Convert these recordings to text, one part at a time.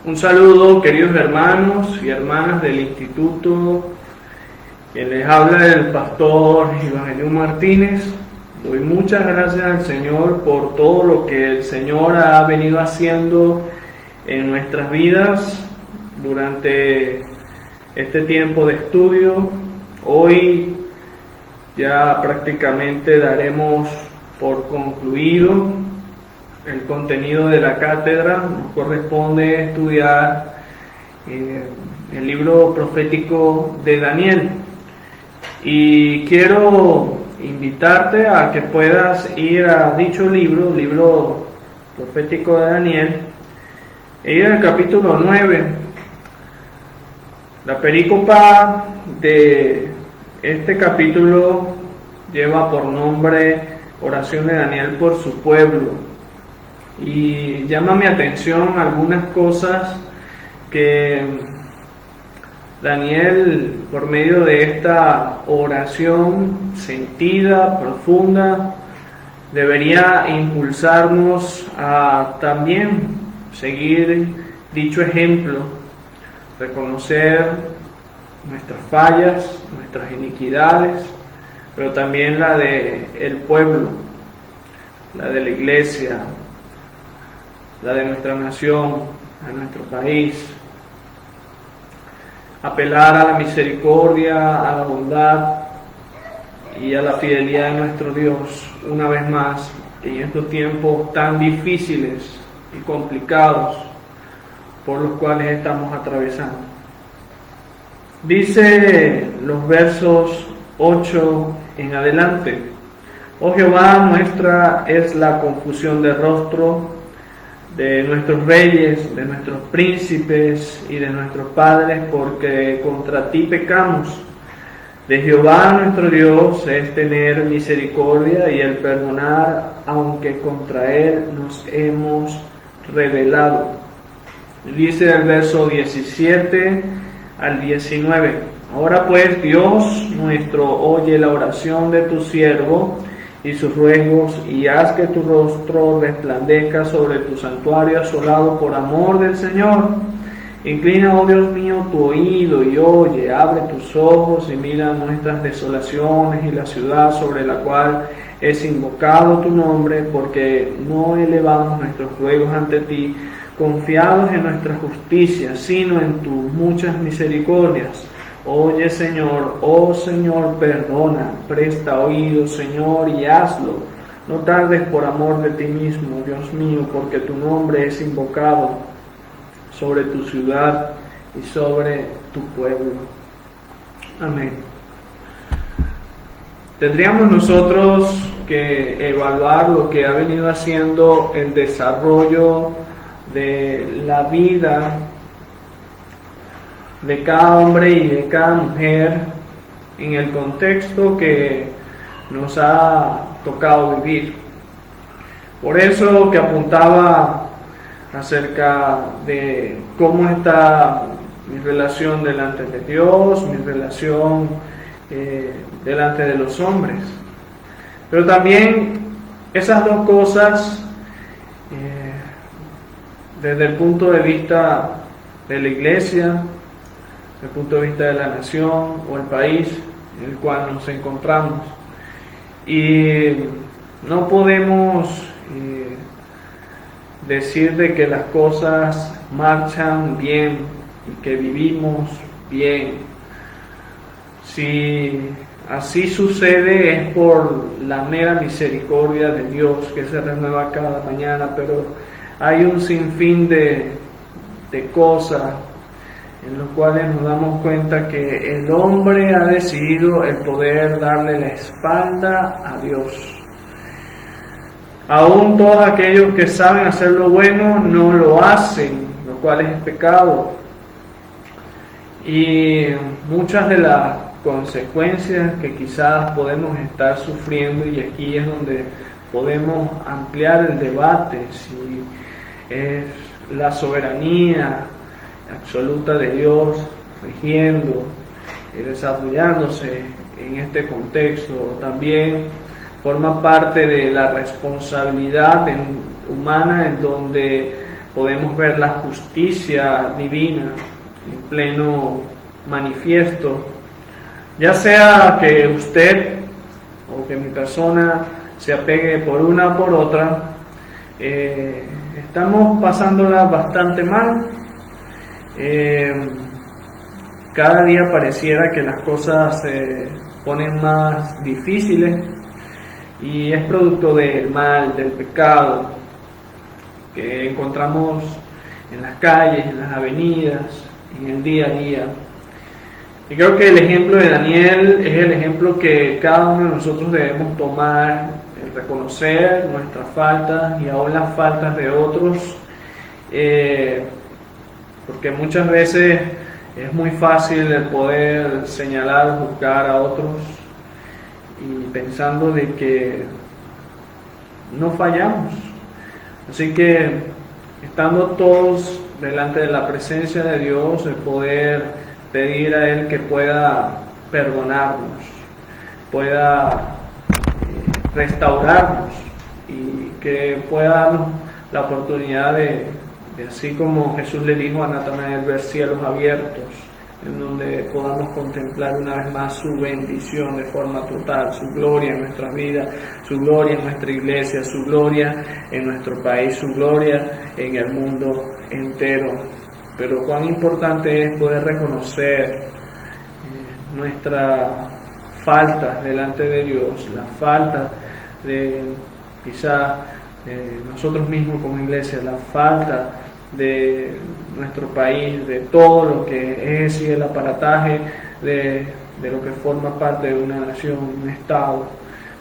Un saludo, queridos hermanos y hermanas del Instituto. Quien les habla el pastor Evangelio Martínez. Doy muchas gracias al Señor por todo lo que el Señor ha venido haciendo en nuestras vidas durante este tiempo de estudio. Hoy ya prácticamente daremos por concluido el contenido de la cátedra. Nos corresponde estudiar el libro profético de Daniel. Y quiero invitarte a que puedas ir a dicho libro profético de Daniel, e ir al capítulo 9. La perícopa de este capítulo lleva por nombre Oración de Daniel por su pueblo. Y llama mi atención algunas cosas que Daniel, por medio de esta oración sentida, profunda, debería impulsarnos a también seguir dicho ejemplo, reconocer nuestras fallas, nuestras iniquidades, pero también la del pueblo, la de la iglesia, la de nuestra nación, a nuestro país. Apelar a la misericordia, a la bondad y a la fidelidad de nuestro Dios una vez más en estos tiempos tan difíciles y complicados por los cuales estamos atravesando. Dice los versos 8 en adelante: Oh Jehová, nuestra es la confusión de rostro de nuestros reyes, de nuestros príncipes y de nuestros padres, porque contra ti pecamos. De Jehová nuestro Dios es tener misericordia y el perdonar, aunque contra él nos hemos rebelado. Dice el verso 17 al 19: Ahora pues, Dios nuestro, oye la oración de tu siervo y sus ruegos, y haz que tu rostro resplandezca sobre tu santuario asolado por amor del Señor. Inclina, oh Dios mío, tu oído y oye, abre tus ojos y mira nuestras desolaciones y la ciudad sobre la cual es invocado tu nombre, porque no elevamos nuestros ruegos ante ti, confiados en nuestra justicia, sino en tus muchas misericordias. Oye, Señor, oh Señor, perdona, presta oído, Señor, y hazlo. No tardes por amor de ti mismo, Dios mío, porque tu nombre es invocado sobre tu ciudad y sobre tu pueblo. Amén. Tendríamos nosotros que evaluar lo que ha venido haciendo el desarrollo de la vida de cada hombre y de cada mujer en el contexto que nos ha tocado vivir. Por eso que apuntaba acerca de cómo está mi relación delante de Dios, mi relación delante de los hombres. Pero también esas dos cosas, desde el punto de vista de la iglesia, desde el punto de vista de la nación o el país en el cual nos encontramos. Y no podemos decir de que las cosas marchan bien y que vivimos bien. Si así sucede es por la mera misericordia de Dios que se renueva cada mañana, pero hay un sinfín de cosas en los cuales nos damos cuenta que el hombre ha decidido el poder darle la espalda a Dios. Aún todos aquellos que saben hacer lo bueno no lo hacen, lo cual es pecado. Y muchas de las consecuencias que quizás podemos estar sufriendo, y aquí es donde podemos ampliar el debate, si es la soberanía absoluta de Dios rigiendo y desarrollándose en este contexto, también forma parte de la responsabilidad humana, en donde podemos ver la justicia divina en pleno manifiesto, ya sea que usted o que mi persona se apegue por una o por otra. Estamos pasándola bastante mal. Cada día pareciera que las cosas se ponen más difíciles, y es producto del mal, del pecado que encontramos en las calles, en las avenidas, en el día a día. Y creo que el ejemplo de Daniel es el ejemplo que cada uno de nosotros debemos tomar, el reconocer nuestras faltas y aún las faltas de otros, porque muchas veces es muy fácil el poder señalar, juzgar a otros, y pensando de que no fallamos. Así que estando todos delante de la presencia de Dios, el poder pedir a Él que pueda perdonarnos, pueda restaurarnos, y que pueda darnos la oportunidad de así como Jesús le dijo a Natanael, ver cielos abiertos, en donde podamos contemplar una vez más su bendición de forma total, su gloria en nuestras vidas, su gloria en nuestra iglesia, su gloria en nuestro país, su gloria en el mundo entero. Pero cuán importante es poder reconocer nuestra falta delante de Dios, la falta de quizá nosotros mismos como iglesia, la falta de nuestro país, de todo lo que es y el aparataje de lo que forma parte de una nación, un estado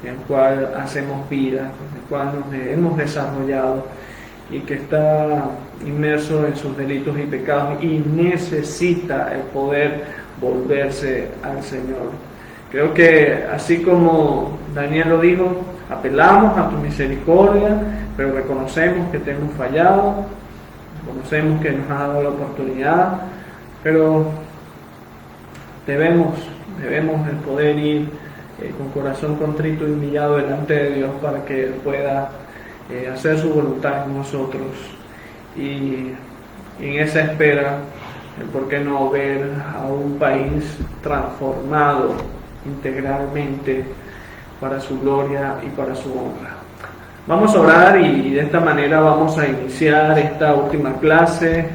en el cual hacemos vida, en el cual nos hemos desarrollado y que está inmerso en sus delitos y pecados y necesita el poder volverse al Señor. Creo que así como Daniel lo dijo, apelamos a tu misericordia, pero reconocemos que te hemos fallado, reconocemos que nos has dado la oportunidad, pero debemos el poder ir con corazón contrito y humillado delante de Dios para que Él pueda hacer su voluntad en nosotros, y en esa espera, ¿por qué no ver a un país transformado integralmente para su gloria y para su honra? Vamos a orar y de esta manera vamos a iniciar esta última clase,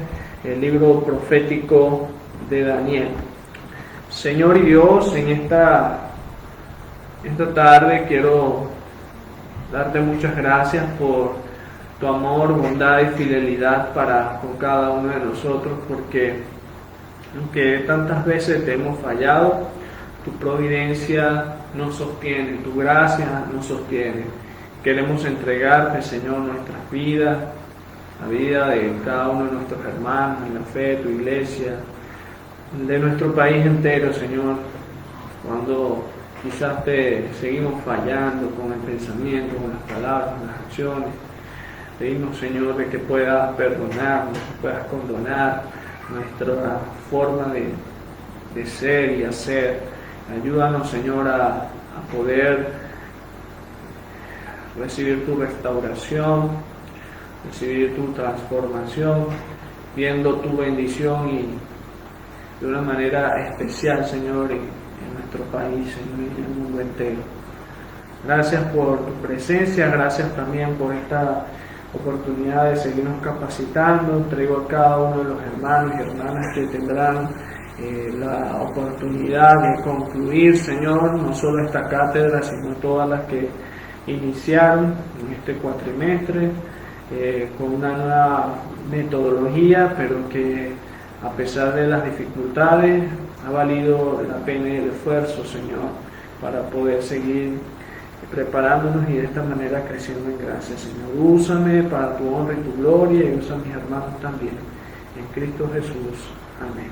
el libro profético de Daniel. Señor y Dios, en esta tarde quiero darte muchas gracias por tu amor, bondad y fidelidad para con cada uno de nosotros, porque aunque tantas veces te hemos fallado, tu providencia nos sostiene, tu gracia nos sostiene. Queremos entregarte, Señor, nuestras vidas, la vida de cada uno de nuestros hermanos en la fe, tu iglesia, de nuestro país entero, Señor, cuando quizás te seguimos fallando con el pensamiento, con las palabras, con las acciones. Pedimos, Señor, de que puedas perdonarnos, que puedas condonar nuestra forma de ser y hacer. Ayúdanos, Señor, a poder recibir tu restauración, recibir tu transformación, viendo tu bendición y de una manera especial, Señor, en nuestro país, Señor, y en el mundo entero. Gracias por tu presencia, gracias también por esta oportunidad de seguirnos capacitando. Entrego a cada uno de los hermanos y hermanas que tendrán la oportunidad de concluir, Señor, no solo esta cátedra, sino todas las que iniciaron en este cuatrimestre con una nueva metodología, pero que a pesar de las dificultades ha valido la pena y el esfuerzo, Señor, para poder seguir preparándonos y de esta manera creciendo en gracia, Señor. Úsame para tu honra y tu gloria, y usa a mis hermanos también. En Cristo Jesús. Amén.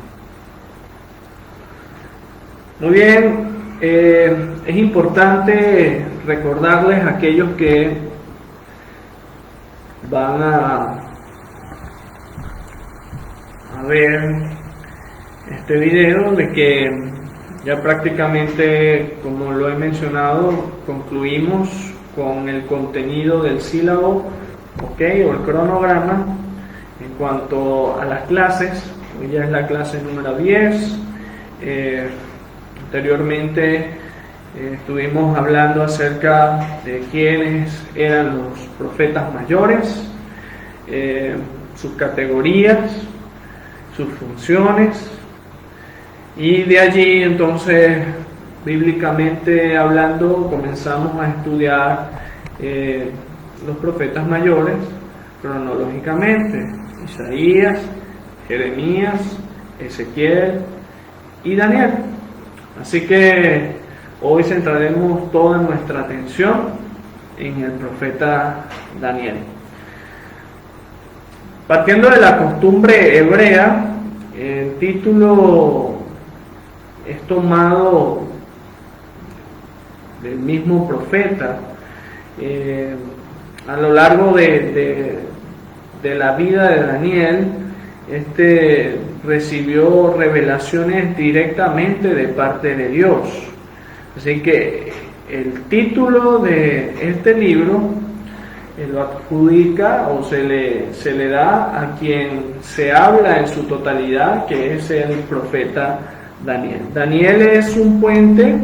Muy bien, es importante recordarles a aquellos que van a ver este video de que ya prácticamente, como lo he mencionado, concluimos con el contenido del sílabo, o el cronograma, En cuanto a las clases, hoy ya es la clase número 10. Anteriormente estuvimos hablando acerca de quiénes eran los profetas mayores, sus categorías, sus funciones, y de allí entonces, bíblicamente hablando, comenzamos a estudiar los profetas mayores cronológicamente: Isaías, Jeremías, Ezequiel y Daniel. Así que hoy centraremos toda nuestra atención en el profeta Daniel. Partiendo de la costumbre hebrea, el título es tomado del mismo profeta. A lo largo de la vida de Daniel, recibió revelaciones directamente de parte de Dios. Así que el título de este libro lo adjudica o se le da a quien se habla en su totalidad, que es el profeta Daniel. Daniel es un puente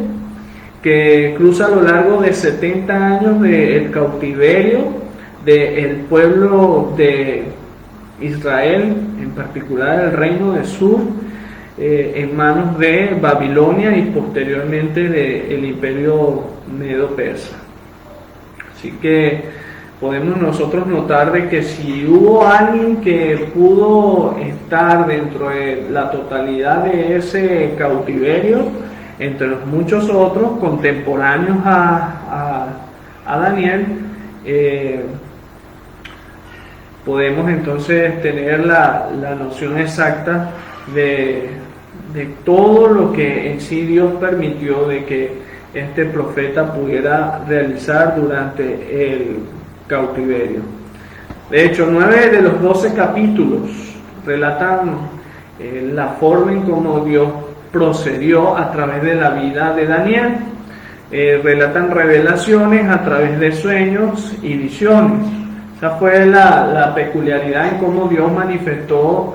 que cruza a lo largo de 70 años del cautiverio del pueblo de Israel, en particular el reino de Sur, en manos de Babilonia y posteriormente del imperio medo-persa. Así que podemos nosotros notar de que si hubo alguien que pudo estar dentro de la totalidad de ese cautiverio, entre los muchos otros contemporáneos a Daniel, podemos entonces tener la noción exacta de todo lo que en sí Dios permitió de que este profeta pudiera realizar durante el cautiverio. De hecho, 9 de los 12 capítulos relatan la forma en cómo Dios procedió a través de la vida de Daniel. Relatan revelaciones a través de sueños y visiones. Esa fue la peculiaridad en cómo Dios manifestó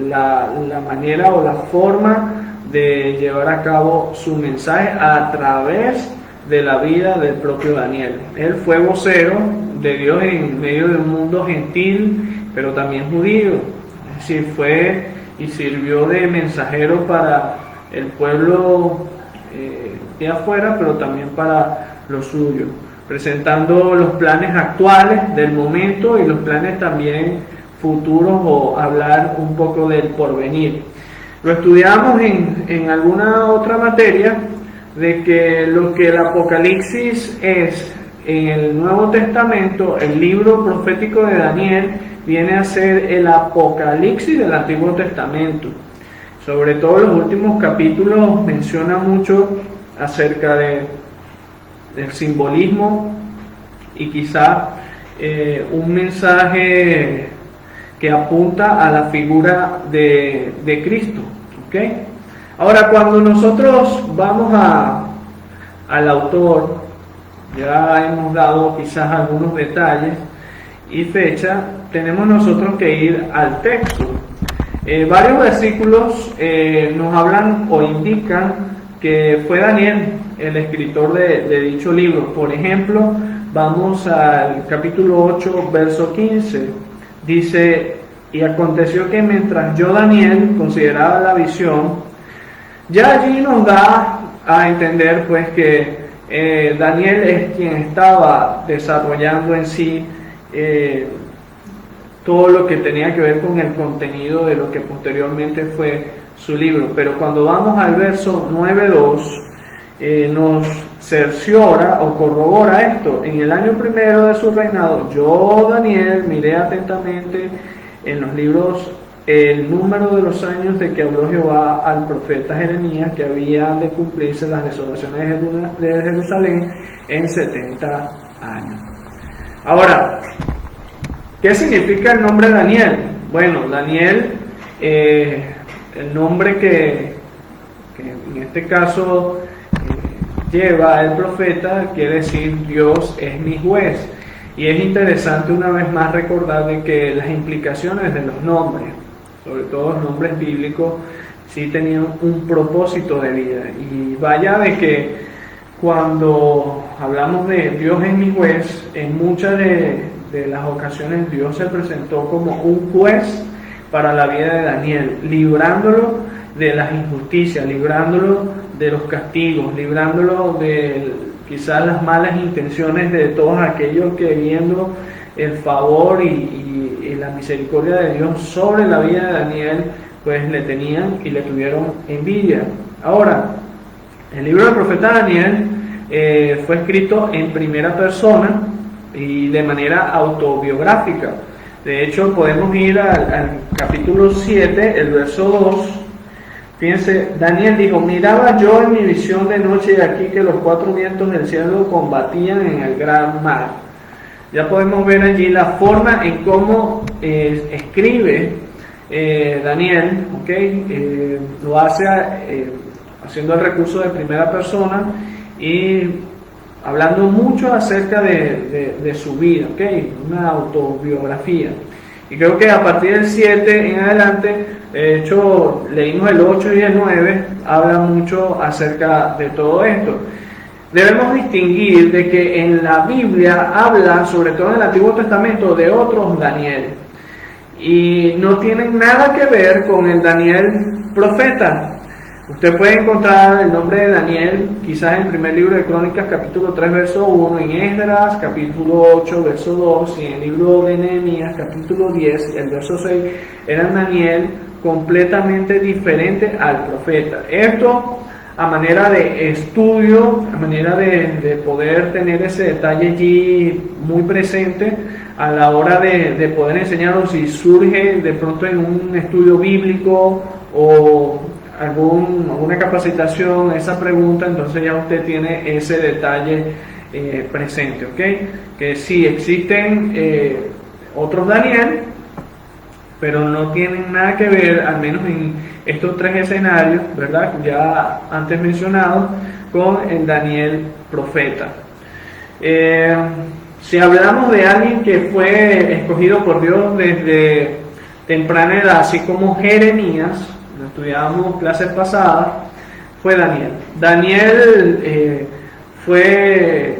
la manera o la forma de llevar a cabo su mensaje a través de la vida del propio Daniel. Él fue vocero de Dios en medio de un mundo gentil, pero también judío. Es decir, fue y sirvió de mensajero para el pueblo de afuera, pero también para los suyos, presentando los planes actuales del momento y los planes también futuros, o hablar un poco del porvenir. Lo estudiamos en alguna otra materia, de que lo que el Apocalipsis es en el Nuevo Testamento, el libro profético de Daniel viene a ser el Apocalipsis del Antiguo Testamento. Sobre todo los últimos capítulos menciona mucho acerca del simbolismo y quizá un mensaje que apunta a la figura de Cristo. ¿Okay? Ahora, cuando nosotros vamos al autor, ya hemos dado quizás algunos detalles y fecha, tenemos nosotros que ir al texto. Varios versículos nos hablan o indican que fue Daniel el escritor de dicho libro. Por ejemplo, vamos al capítulo 8, verso 15. Dice: y aconteció que mientras yo, Daniel, consideraba la visión, ya allí nos da a entender pues que Daniel es quien estaba desarrollando en sí todo lo que tenía que ver con el contenido de lo que posteriormente fue su libro. Pero cuando vamos al verso 9.2, nos cerciora o corrobora esto: en el año primero de su reinado, yo, Daniel, miré atentamente en los libros el número de los años de que habló Jehová al profeta Jeremías, que habían de cumplirse las desolaciones de Jerusalén en 70 años. Ahora, ¿qué significa el nombre Daniel? Bueno, Daniel, el nombre que en este caso lleva el profeta, quiere decir Dios es mi juez. Y es interesante una vez más recordar de que las implicaciones de los nombres, sobre todo los nombres bíblicos, sí tenían un propósito de vida. Y vaya de que cuando hablamos de Dios es mi juez, en muchas de las ocasiones Dios se presentó como un juez para la vida de Daniel, librándolo de las injusticias, librándolo de los castigos, librándolo de quizás las malas intenciones de todos aquellos que viendo el favor y la misericordia de Dios sobre la vida de Daniel, pues le tenían y le tuvieron envidia. Ahora, el libro del profeta Daniel fue escrito en primera persona y de manera autobiográfica. De hecho, podemos ir al capítulo 7, el verso 2. Fíjense, Daniel dijo: miraba yo en mi visión de noche y aquí que los cuatro vientos del cielo combatían en el gran mar. Ya podemos ver allí la forma en cómo escribe Daniel, ¿okay? Lo hace haciendo el recurso de primera persona y hablando mucho acerca de su vida, ¿okay? Una autobiografía. Y creo que a partir del 7 en adelante, de hecho leímos el 8 y el 9, habla mucho acerca de todo esto. Debemos distinguir de que en la Biblia habla, sobre todo en el Antiguo Testamento, de otros Daniel. Y no tienen nada que ver con el Daniel profeta. Usted puede encontrar el nombre de Daniel quizás en el primer libro de Crónicas, capítulo 3, verso 1, en Esdras, capítulo 8, verso 2, y en el libro de Nehemías, capítulo 10, el verso 6, era Daniel completamente diferente al profeta. Esto a manera de estudio, a manera de poder tener ese detalle allí muy presente a la hora de poder enseñarlo, si surge de pronto en un estudio bíblico o alguna capacitación, esa pregunta, entonces ya usted tiene ese detalle presente, ¿ok? Que sí existen otros Daniel, pero no tienen nada que ver, al menos en estos tres escenarios, ¿verdad? Ya antes mencionados, con el Daniel profeta. Si hablamos de alguien que fue escogido por Dios desde temprana edad, así como Jeremías, lo estudiábamos clases pasadas, fue Daniel. Daniel fue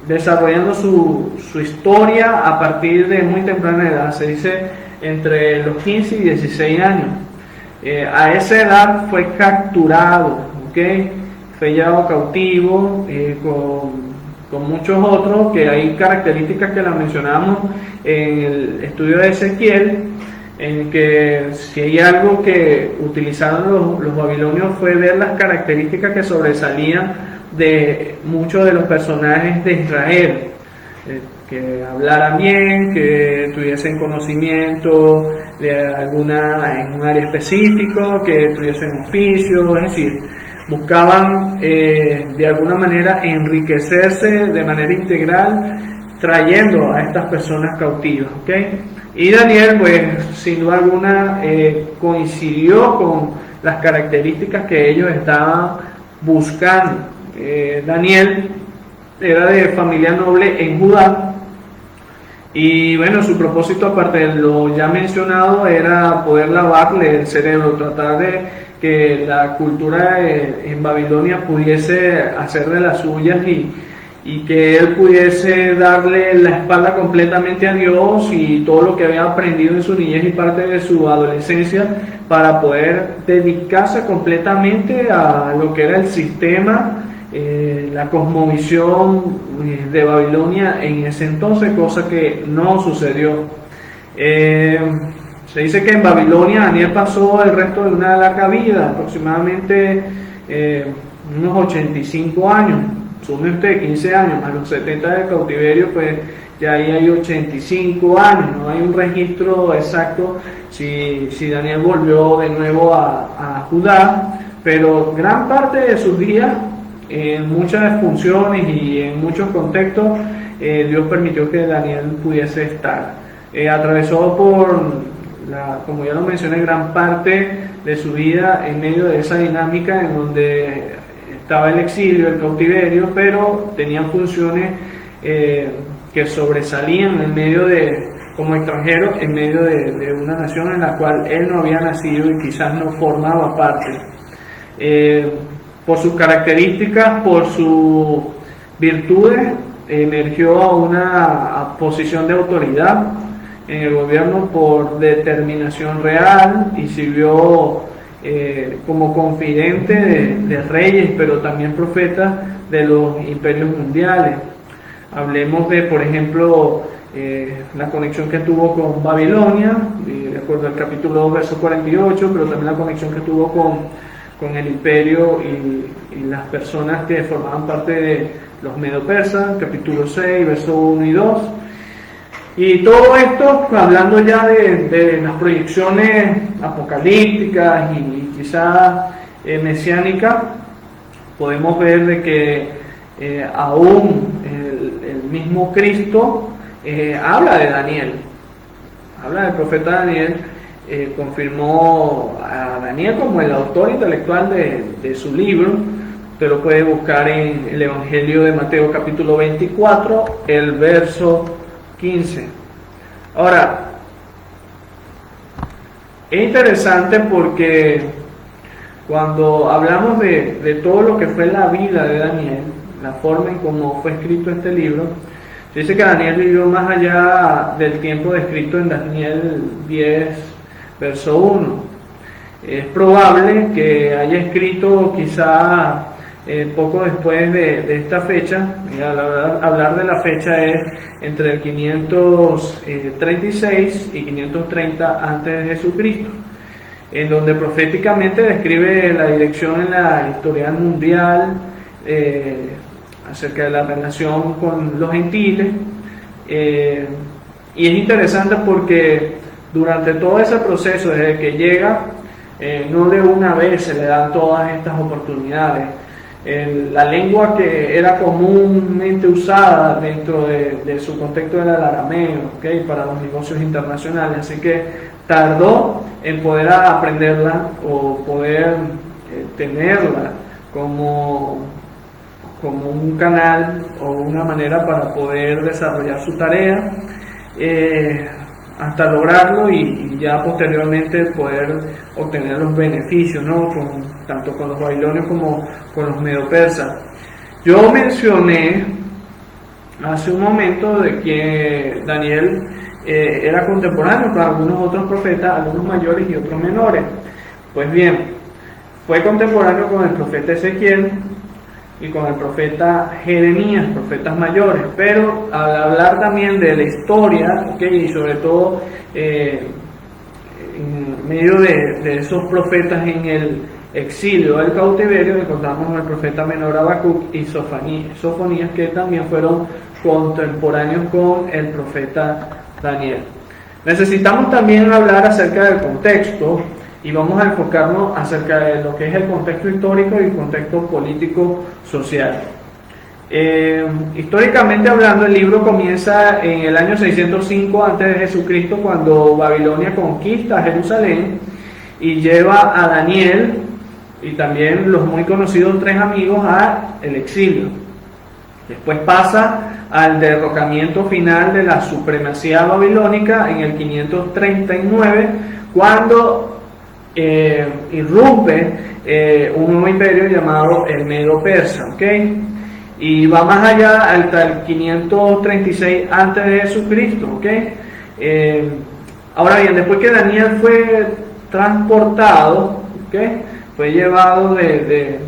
desarrollando su historia a partir de muy temprana edad, se dice entre los 15 y 16 años. A esa edad fue capturado, ¿okay? Fue llevado cautivo con muchos otros, que hay características que las mencionamos en el estudio de Ezequiel, en que si hay algo que utilizaron los babilonios fue ver las características que sobresalían de muchos de los personajes de Israel, que hablaran bien, que tuviesen conocimiento de en un área específico, que tuviesen oficio, es decir, buscaban de alguna manera enriquecerse de manera integral trayendo a estas personas cautivas, ¿okay? Y Daniel, pues sin duda alguna coincidió con las características que ellos estaban buscando. Daniel era de familia noble en Judá y bueno, su propósito, aparte de lo ya mencionado, era poder lavarle el cerebro, tratar de que la cultura en Babilonia pudiese hacer de las suyas y que él pudiese darle la espalda completamente a Dios y todo lo que había aprendido en su niñez y parte de su adolescencia para poder dedicarse completamente a lo que era el sistema, la cosmovisión de Babilonia en ese entonces, cosa que no sucedió. Se dice que en Babilonia Daniel pasó el resto de una larga vida, aproximadamente unos 85 años. Sume usted 15 años más los 70 del cautiverio, pues ya ahí hay 85 años. No hay un registro exacto si Daniel volvió de nuevo a Judá, pero gran parte de sus días, en muchas funciones y en muchos contextos, Dios permitió que Daniel pudiese estar. Atravesó como ya lo mencioné, gran parte de su vida en medio de esa dinámica en donde estaba el exilio, el cautiverio, pero tenían funciones que sobresalían en medio como extranjero, en medio de una nación en la cual él no había nacido y quizás no formaba parte. Por sus características, por sus virtudes, emergió a una posición de autoridad en el gobierno por determinación real y sirvió como confidente de reyes, pero también profetas de los imperios mundiales. Hablemos de, por ejemplo, la conexión que tuvo con Babilonia, de acuerdo al capítulo 2, verso 48, pero también la conexión que tuvo con el imperio y las personas que formaban parte de los medo-persas, capítulo 6, verso 1 y 2. Y todo esto, hablando ya de las proyecciones apocalípticas y quizás mesiánicas, podemos ver de que aún el mismo Cristo habla de Daniel, habla del profeta Daniel, confirmó a Daniel como el autor intelectual de su libro. Usted lo puede buscar en el Evangelio de Mateo capítulo 24, el verso 15. Ahora, es interesante porque cuando hablamos de todo lo que fue la vida de Daniel, la forma en cómo fue escrito este libro, dice que Daniel vivió más allá del tiempo descrito en Daniel 10, verso 1. Es probable que haya escrito quizá poco después de esta fecha, y al hablar de la fecha es entre el 536 y 530 antes de Jesucristo, en donde proféticamente describe la dirección en la historia mundial acerca de la relación con los gentiles, y es interesante porque durante todo ese proceso, desde que llega, no de una vez se le dan todas estas oportunidades. La lengua que era comúnmente usada dentro de su contexto era el arameo, ¿okay?, para los negocios internacionales, así que tardó en poder aprenderla o poder tenerla como un canal o una manera para poder desarrollar su tarea, hasta lograrlo y ya posteriormente poder obtener los beneficios, ¿no?, tanto con los babilonios como con los medo-persas. Yo mencioné hace un momento de que Daniel era contemporáneo con algunos otros profetas, algunos mayores y otros menores. Pues bien, fue contemporáneo con el profeta Ezequiel y con el profeta Jeremías, profetas mayores, pero al hablar también de la historia, ¿okay?, y sobre todo en medio de esos profetas en el exilio del cautiverio, encontramos al profeta menor Habacuc y Sofonías, que también fueron contemporáneos con el profeta Daniel. Necesitamos también hablar acerca del contexto y vamos a enfocarnos acerca de lo que es el contexto histórico y el contexto político-social. Históricamente hablando, el libro comienza en el año 605 a.C., cuando Babilonia conquista Jerusalén y lleva a Daniel y también los muy conocidos 3 amigos al exilio. Después pasa al derrocamiento final de la supremacía babilónica en el 539, cuando irrumpe un nuevo imperio llamado el Medo-Persa, ¿okay?, y va más allá hasta el 536 antes de Jesucristo, ¿okay? Ahora bien, después que Daniel fue transportado, ¿okay?, fue llevado de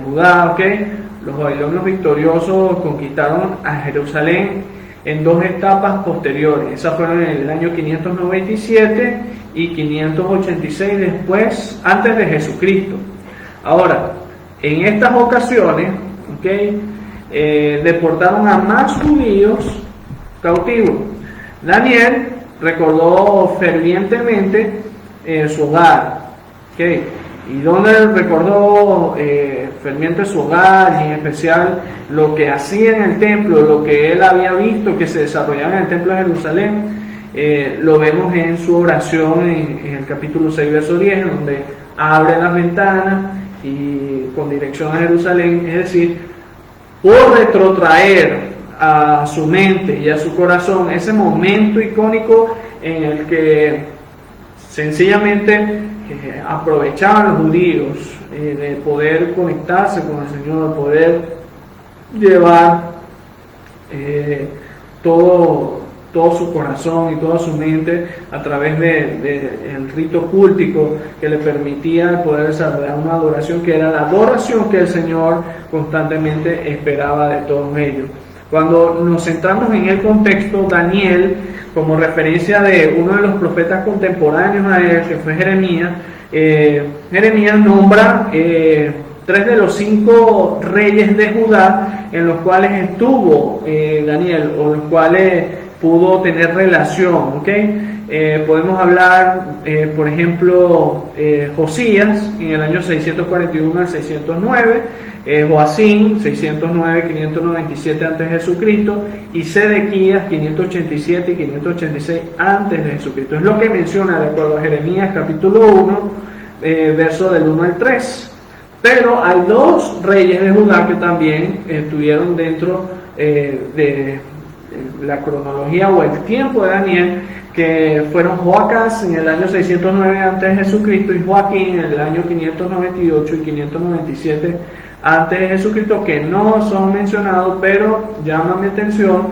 Judá, ¿okay?, los babilonios victoriosos conquistaron a Jerusalén en 2 etapas posteriores. Esas fueron en el año 597 y 586 después, antes de Jesucristo. Ahora, en estas ocasiones, ¿okay?, deportaron a más judíos cautivos. Daniel recordó fervientemente su hogar, ¿okay?, y donde recordó ferviente su hogar, y en especial lo que hacía en el templo, lo que él había visto que se desarrollaba en el templo de Jerusalén. Lo vemos en su oración en el capítulo 6, verso 10, donde abre las ventanas y con dirección a Jerusalén, es decir, por retrotraer a su mente y a su corazón ese momento icónico en el que sencillamente aprovechaban los judíos de poder conectarse con el Señor, poder llevar todo su corazón y toda su mente a través del rito cúltico que le permitía poder desarrollar una adoración que era la adoración que el Señor constantemente esperaba de todos ellos. Cuando nos centramos en el contexto, Daniel, como referencia de uno de los profetas contemporáneos a él, que fue Jeremías, Jeremías nombra 3 de los 5 reyes de Judá en los cuales estuvo Daniel, o los cuales pudo tener relación, ¿ok? Podemos hablar, por ejemplo, Josías en el año 641 al 609, Joacín 609-597 antes de Jesucristo, y Sedequías 587 y 586 antes de Jesucristo. Es lo que menciona de acuerdo a Jeremías capítulo 1, verso del 1 al 3. Pero hay 2 reyes de Judá que también estuvieron dentro de la cronología o el tiempo de Daniel, que fueron Joacás en el año 609 antes de Jesucristo y Joaquín en el año 598 y 597 antes de Jesucristo, que no son mencionados, pero llaman mi atención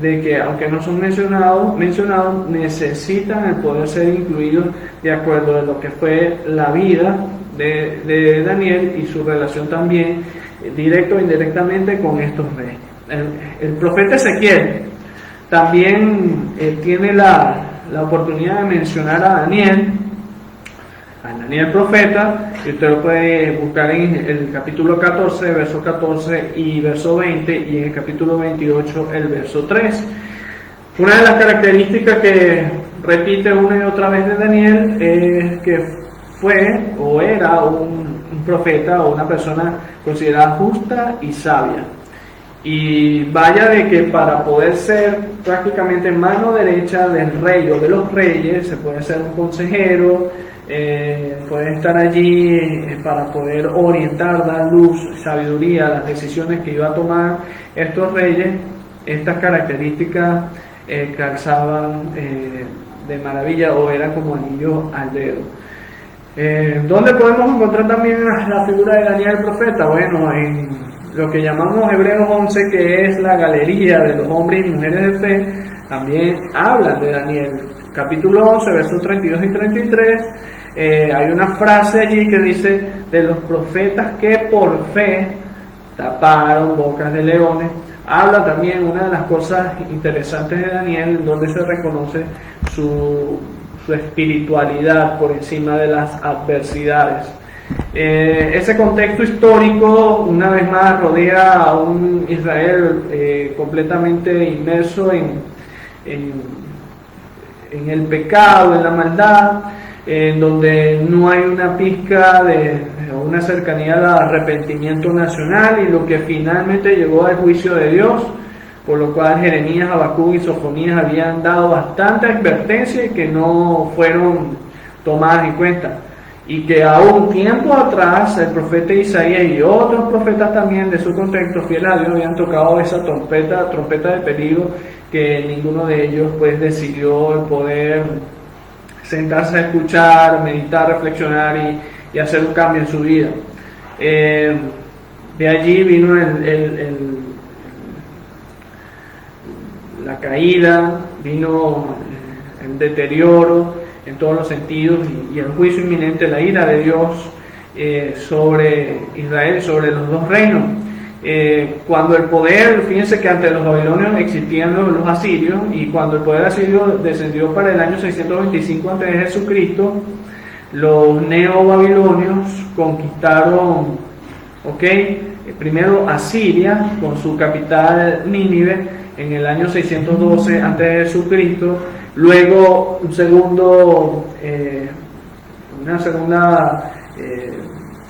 de que aunque no son mencionados, necesitan el poder ser incluidos de acuerdo a lo que fue la vida de Daniel y su relación también, directo o indirectamente, con estos reyes. El profeta Ezequiel también tiene la oportunidad de mencionar a Daniel profeta, y usted lo puede buscar en el capítulo 14, verso 14 y verso 20, y en el capítulo 28, el verso 3. Una de las características que repite una y otra vez de Daniel es que fue o era un profeta o una persona considerada justa y sabia. Y vaya de que para poder ser prácticamente mano derecha del rey o de los reyes, se puede ser un consejero, puede estar allí para poder orientar, dar luz, sabiduría a las decisiones que iba a tomar estos reyes. Estas características calzaban de maravilla o eran como anillo al dedo. ¿Dónde podemos encontrar también la figura de Daniel el profeta? Bueno, en lo que llamamos Hebreos 11, que es la galería de los hombres y mujeres de fe, también hablan de Daniel. Capítulo 11, versos 32 y 33, hay una frase allí que dice: de los profetas que por fe taparon bocas de leones. Habla también una de las cosas interesantes de Daniel, donde se reconoce su espiritualidad por encima de las adversidades. Ese contexto histórico, una vez más, rodea a un Israel completamente inmerso en el pecado, en la maldad, en donde no hay una pizca de una cercanía al arrepentimiento nacional, y lo que finalmente llegó al juicio de Dios, por lo cual Jeremías, Habacuc y Sofonías habían dado bastante advertencia y que no fueron tomadas en cuenta. Y que a un tiempo atrás el profeta Isaías y otros profetas también de su contexto, fieles a Dios, habían tocado esa trompeta de peligro, que ninguno de ellos pues decidió el poder sentarse a escuchar, meditar, reflexionar y hacer un cambio en su vida. De allí vino la caída, vino el deterioro en todos los sentidos, y el juicio inminente, la ira de Dios sobre Israel, sobre los 2 reinos. Cuando el poder, fíjense que ante los babilonios existían los asirios, y cuando el poder asirio descendió para el año 625 a.C., los neobabilonios conquistaron, primero Asiria con su capital Nínive en el año 612 a.C., luego una segunda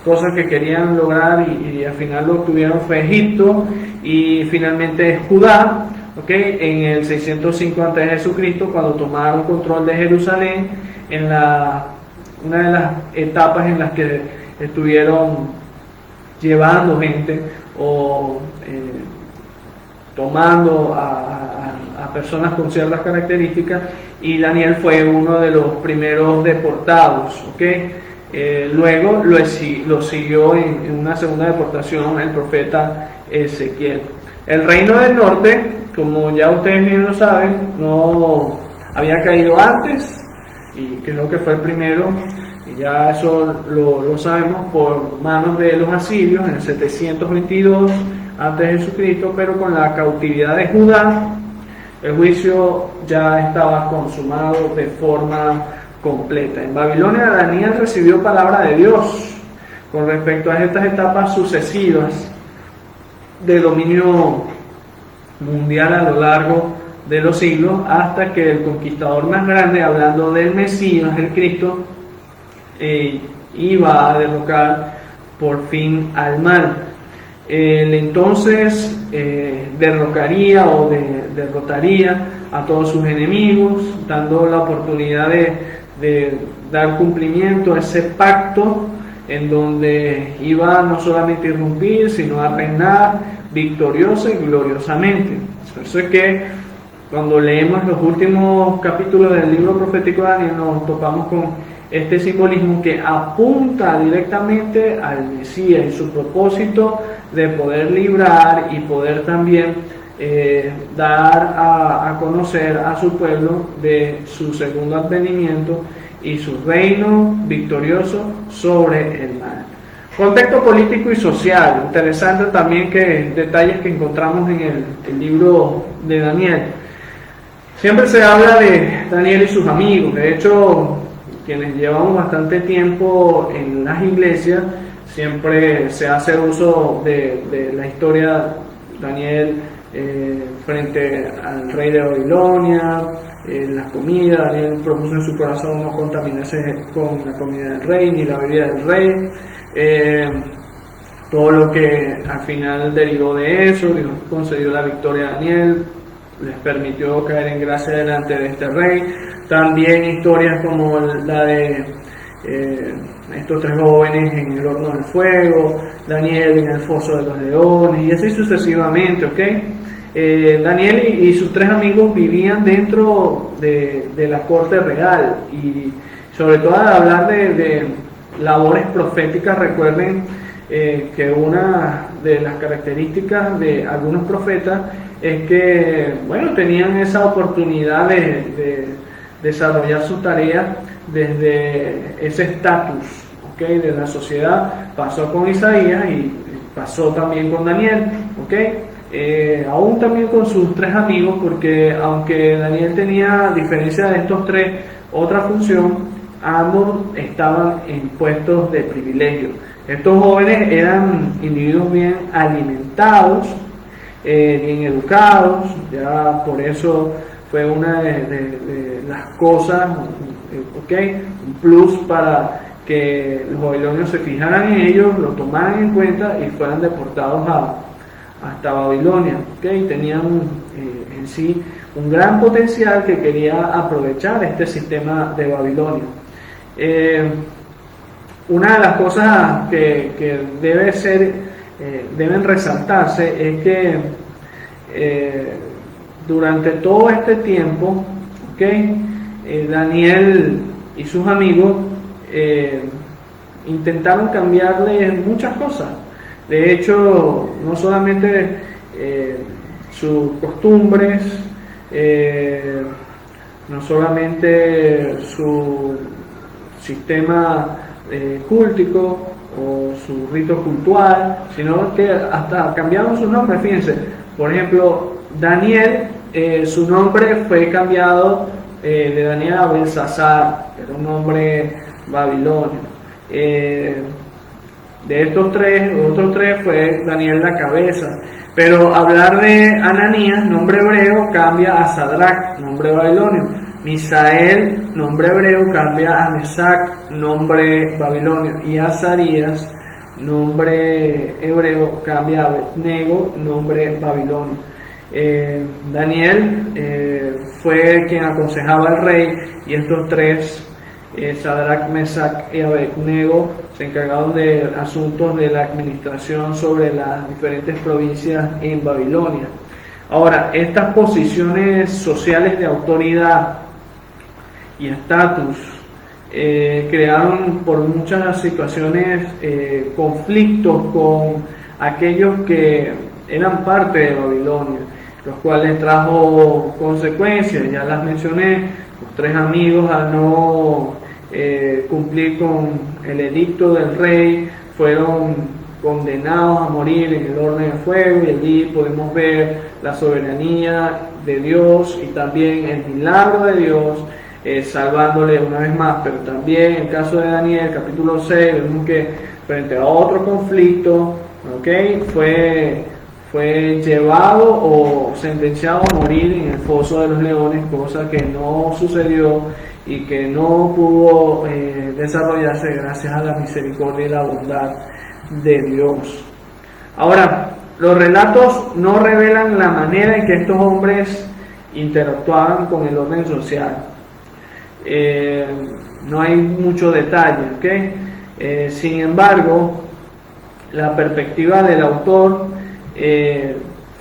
cosa que querían lograr y al final lo obtuvieron fue Egipto, y finalmente Judá, en el 605 a.C., cuando tomaron control de Jerusalén, en una de las etapas en las que estuvieron llevando gente o tomando a personas con ciertas características, y Daniel fue uno de los primeros deportados, ¿okay? Luego lo siguió en una segunda deportación el profeta Ezequiel. El reino del norte, como ya ustedes bien lo saben, no había caído antes, y creo que fue el primero, y ya eso lo sabemos, por manos de los asirios en el 722 antes de Jesucristo, pero con la cautividad de Judá, el juicio ya estaba consumado de forma completa. En Babilonia, Daniel recibió palabra de Dios con respecto a estas etapas sucesivas de dominio mundial a lo largo de los siglos, hasta que el conquistador más grande, hablando del Mesías, el Cristo, iba a derrocar por fin al mal. Él entonces derrocaría o derrotaría a todos sus enemigos, dando la oportunidad de dar cumplimiento a ese pacto en donde iba no solamente a irrumpir, sino a reinar victoriosa y gloriosamente. Por eso es que cuando leemos los últimos capítulos del libro profético de Daniel, nos topamos con este simbolismo que apunta directamente al Mesías y su propósito de poder librar y poder también dar a conocer a su pueblo de su segundo advenimiento y su reino victorioso sobre el mal. Contexto político y social, interesante también que detalles que encontramos en el libro de Daniel. Siempre se habla de Daniel y sus amigos. De hecho, quienes llevamos bastante tiempo en las iglesias, siempre se hace uso de la historia de Daniel frente al rey de Babilonia, la comida. Daniel propuso en su corazón no contaminarse con la comida del rey ni la bebida del rey. Todo lo que al final derivó de eso, Dios concedió la victoria a Daniel, les permitió caer en gracia delante de este rey. También historias como la de estos tres jóvenes en el horno del fuego, Daniel en el foso de los leones, y así sucesivamente, ¿ok? Daniel y sus tres amigos vivían dentro de la corte real, y sobre todo al hablar de labores proféticas, recuerden que una de las características de algunos profetas es que, bueno, tenían esa oportunidad de desarrollar su tarea desde ese estatus, ¿okay?, de la sociedad. Pasó con Isaías y pasó también con Daniel, ¿okay? Aún también con sus tres amigos, porque aunque Daniel tenía, a diferencia de estos tres, otra función, ambos estaban en puestos de privilegio. Estos jóvenes eran individuos bien alimentados, bien educados, ya por eso fue una de las cosas, un plus para que los babilonios se fijaran en ellos, lo tomaran en cuenta y fueran deportados hasta Babilonia. Tenían en sí un gran potencial que quería aprovechar este sistema de Babilonia. Una de las cosas que deben resaltarse es que durante todo este tiempo, Daniel y sus amigos intentaron cambiarle muchas cosas. De hecho, no solamente sus costumbres, no solamente su sistema cúltico o su rito cultural, sino que hasta cambiaron sus nombres. Fíjense, por ejemplo, Daniel, su nombre fue cambiado de Daniel a Belsasar, que era un nombre babilonio. De estos otros tres fue Daniel la cabeza. Pero hablar de Ananías, nombre hebreo, cambia a Sadrach, nombre babilonio. Misael, nombre hebreo, cambia a Mesac, nombre babilonio. Y Azarías, nombre hebreo, cambia a Abednego, nombre babilonio. Daniel fue quien aconsejaba al rey, y estos tres, Sadrach, Mesac y Abednego, se encargaron de asuntos de la administración sobre las diferentes provincias en Babilonia. Ahora, estas posiciones sociales de autoridad y estatus crearon por muchas situaciones conflictos con aquellos que eran parte de Babilonia, los cuales trajo consecuencias. Ya las mencioné, los 3 amigos al no cumplir con el edicto del rey fueron condenados a morir en el horno de fuego, y allí podemos ver la soberanía de Dios y también el milagro de Dios salvándole una vez más. Pero también en el caso de Daniel, capítulo 6, vemos que frente a otro conflicto, fue llevado o sentenciado a morir en el foso de los leones, cosa que no sucedió y que no pudo desarrollarse gracias a la misericordia y la bondad de Dios. Ahora, los relatos no revelan la manera en que estos hombres interactuaban con el orden social. No hay mucho detalle, sin embargo, la perspectiva del autor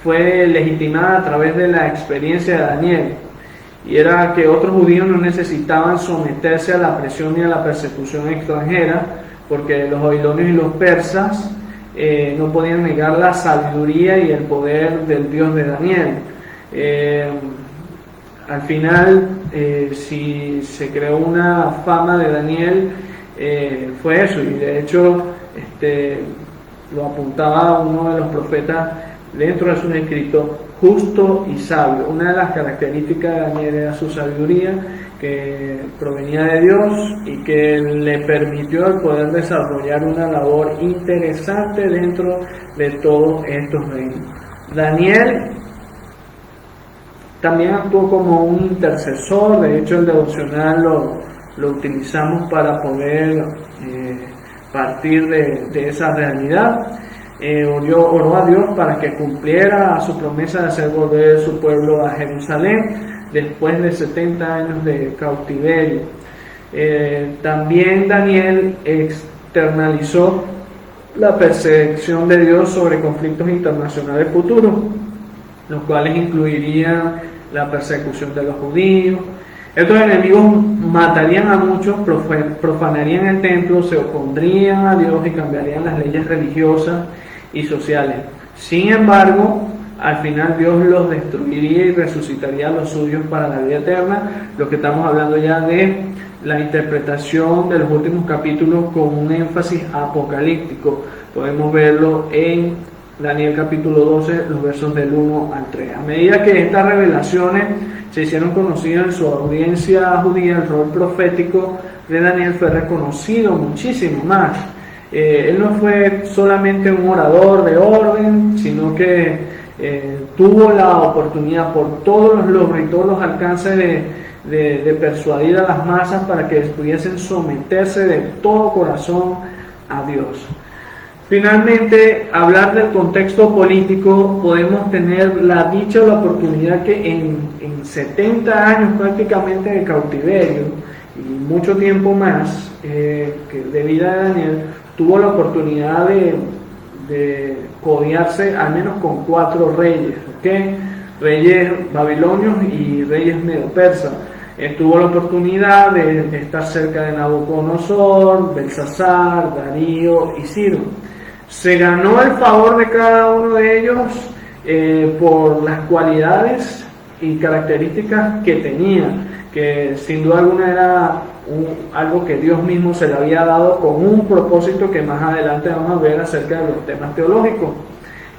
fue legitimada a través de la experiencia de Daniel, y era que otros judíos no necesitaban someterse a la presión ni a la persecución extranjera, porque los babilonios y los persas no podían negar la sabiduría y el poder del Dios de Daniel. Al final, si se creó una fama de Daniel, fue eso, y de hecho lo apuntaba uno de los profetas dentro de sus escritos: justo y sabio. Una de las características de Daniel era su sabiduría, que provenía de Dios y que le permitió el poder desarrollar una labor interesante dentro de todos estos reinos. Daniel también actuó como un intercesor. De hecho, el devocional lo utilizamos para poder partir de esa realidad. Oró a Dios para que cumpliera su promesa de hacer volver su pueblo a Jerusalén después de 70 años de cautiverio. También Daniel externalizó la percepción de Dios sobre conflictos internacionales futuros, los cuales incluirían la persecución de los judíos. Estos enemigos matarían a muchos, profanarían el templo, se opondrían a Dios y cambiarían las leyes religiosas y sociales. Sin embargo, al final Dios los destruiría y resucitaría a los suyos para la vida eterna. Lo que estamos hablando ya de la interpretación de los últimos capítulos con un énfasis apocalíptico. Podemos verlo en Daniel capítulo 12, los versos del 1 al 3. A medida que estas revelaciones se hicieron conocidas en su audiencia judía, el rol profético de Daniel fue reconocido muchísimo más. Él no fue solamente un orador de orden, sino que tuvo la oportunidad por todos los logros y todos los alcances de persuadir a las masas para que pudiesen someterse de todo corazón a Dios. Finalmente, hablar del contexto político, podemos tener la dicha o la oportunidad que en 70 años prácticamente de cautiverio y mucho tiempo más que de vida de Daniel, tuvo la oportunidad de codearse al menos con 4 reyes, reyes babilonios y reyes medo-persas. Tuvo la oportunidad de estar cerca de Nabucodonosor, Belsasar, Darío y Ciro. Se ganó el favor de cada uno de ellos por las cualidades y características que tenía, que sin duda alguna era algo que Dios mismo se le había dado con un propósito que más adelante vamos a ver acerca de los temas teológicos.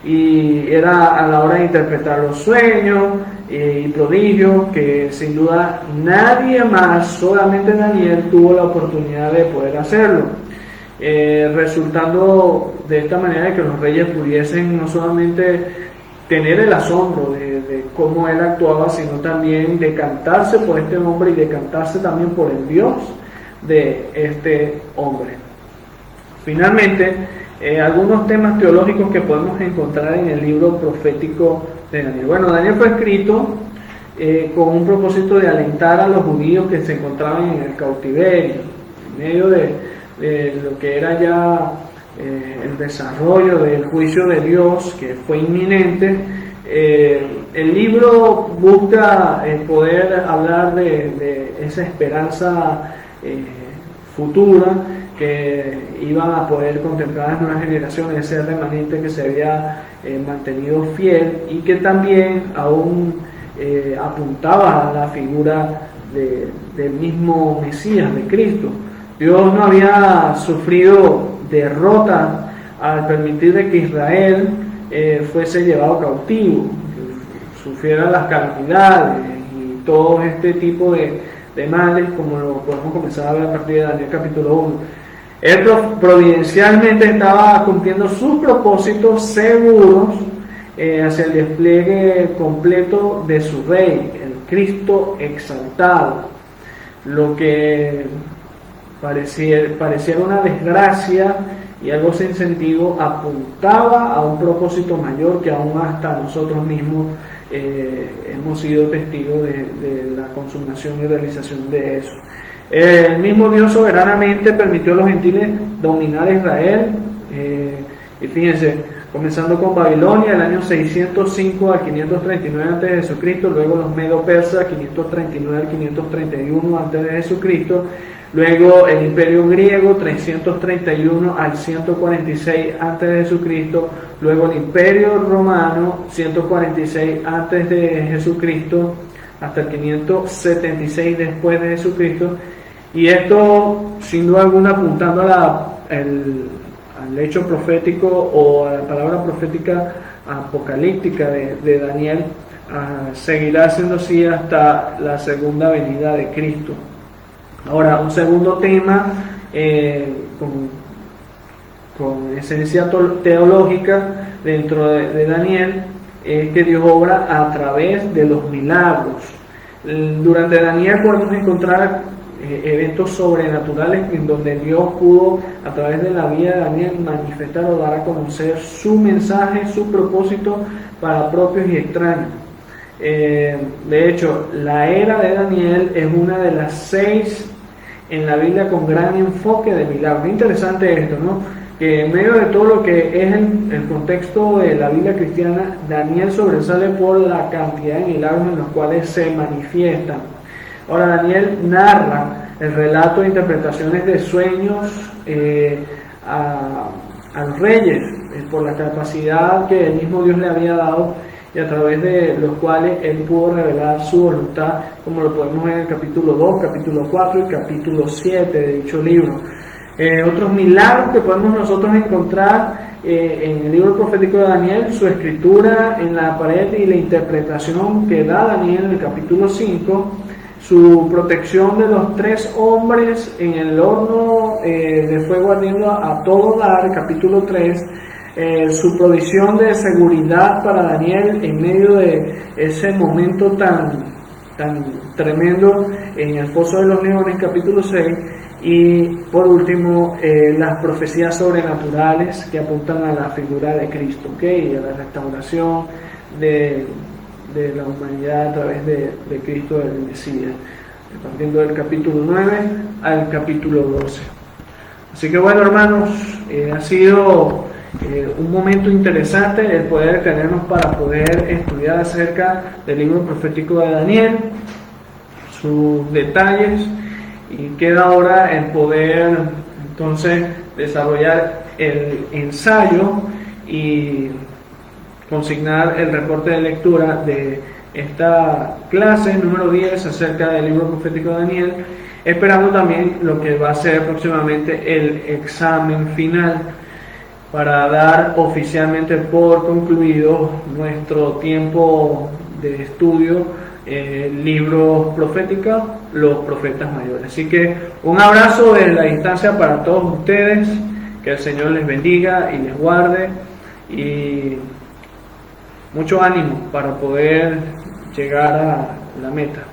Y era a la hora de interpretar los sueños y prodigios, que sin duda nadie más, solamente Daniel, tuvo la oportunidad de poder hacerlo. Resultando de esta manera de que los reyes pudiesen no solamente tener el asombro de cómo él actuaba, sino también decantarse por este hombre y decantarse también por el Dios de este hombre. Finalmente, algunos temas teológicos que podemos encontrar en el libro profético de Daniel. Bueno, Daniel fue escrito con un propósito de alentar a los judíos que se encontraban en el cautiverio, en medio de lo que era ya el desarrollo del juicio de Dios, que fue inminente. el libro busca poder hablar de esa esperanza futura que iban a poder contemplar las nuevas generaciones, ese remanente que se había mantenido fiel y que también aún apuntaba a la figura del mismo Mesías, de Cristo. Dios no había sufrido derrota al permitir de que Israel fuese llevado cautivo, que sufriera las calamidades y todo este tipo de males, como lo podemos comenzar a ver a partir de Daniel capítulo 1. Él providencialmente estaba cumpliendo sus propósitos seguros hacia el despliegue completo de su Rey, el Cristo exaltado. Lo que pareciera una desgracia y algo sin sentido, apuntaba a un propósito mayor que aún hasta nosotros mismos hemos sido testigos de la consumación y realización de eso. El mismo Dios soberanamente permitió a los gentiles dominar a Israel, y fíjense, comenzando con Babilonia, el año 605 al 539 a.C., luego los medo-persas, 539 al 531 a.C., luego el Imperio griego, 331 al 146 a.C., luego el Imperio romano, 146 a.C., hasta el 576 después de Jesucristo, y esto sin duda alguna apuntando al hecho profético o a la palabra profética apocalíptica de Daniel, seguirá siendo así hasta la segunda venida de Cristo. Ahora, un segundo tema con esencia teológica dentro de Daniel es que Dios obra a través de los milagros. Durante Daniel podemos encontrar eventos sobrenaturales en donde Dios pudo, a través de la vida de Daniel, manifestar o dar a conocer su mensaje, su propósito para propios y extraños. De hecho, la era de Daniel es una de las 6 en la Biblia con gran enfoque de milagros. Interesante esto, ¿no? Que en medio de todo lo que es el contexto de la Biblia cristiana, Daniel sobresale por la cantidad de milagros en los cuales se manifiestan. Ahora, Daniel narra el relato de interpretaciones de sueños a los reyes, por la capacidad que el mismo Dios le había dado y a través de los cuales él pudo revelar su voluntad, como lo podemos ver en el capítulo 2, capítulo 4 y capítulo 7 de dicho libro. Otros milagros que podemos nosotros encontrar en el libro profético de Daniel, su escritura en la pared y la interpretación que da Daniel en el capítulo 5, su protección de los 3 hombres en el horno de fuego ardiendo a todo dar, capítulo 3, su provisión de seguridad para Daniel en medio de ese momento tan tremendo en el foso de los leones, capítulo 6, y por último las profecías sobrenaturales que apuntan a la figura de Cristo, y a la restauración de la humanidad a través de Cristo, del Mesías, partiendo del capítulo 9 al capítulo 12. Así que bueno, hermanos, ha sido un momento interesante el poder tenernos para poder estudiar acerca del libro profético de Daniel, sus detalles, y queda ahora el poder entonces desarrollar el ensayo y consignar el reporte de lectura de esta clase número 10 acerca del libro profético de Daniel, esperando también lo que va a ser próximamente el examen final para dar oficialmente por concluido nuestro tiempo de estudio, libros proféticos, los profetas mayores. Así que un abrazo desde la distancia para todos ustedes, que el Señor les bendiga y les guarde, y mucho ánimo para poder llegar a la meta.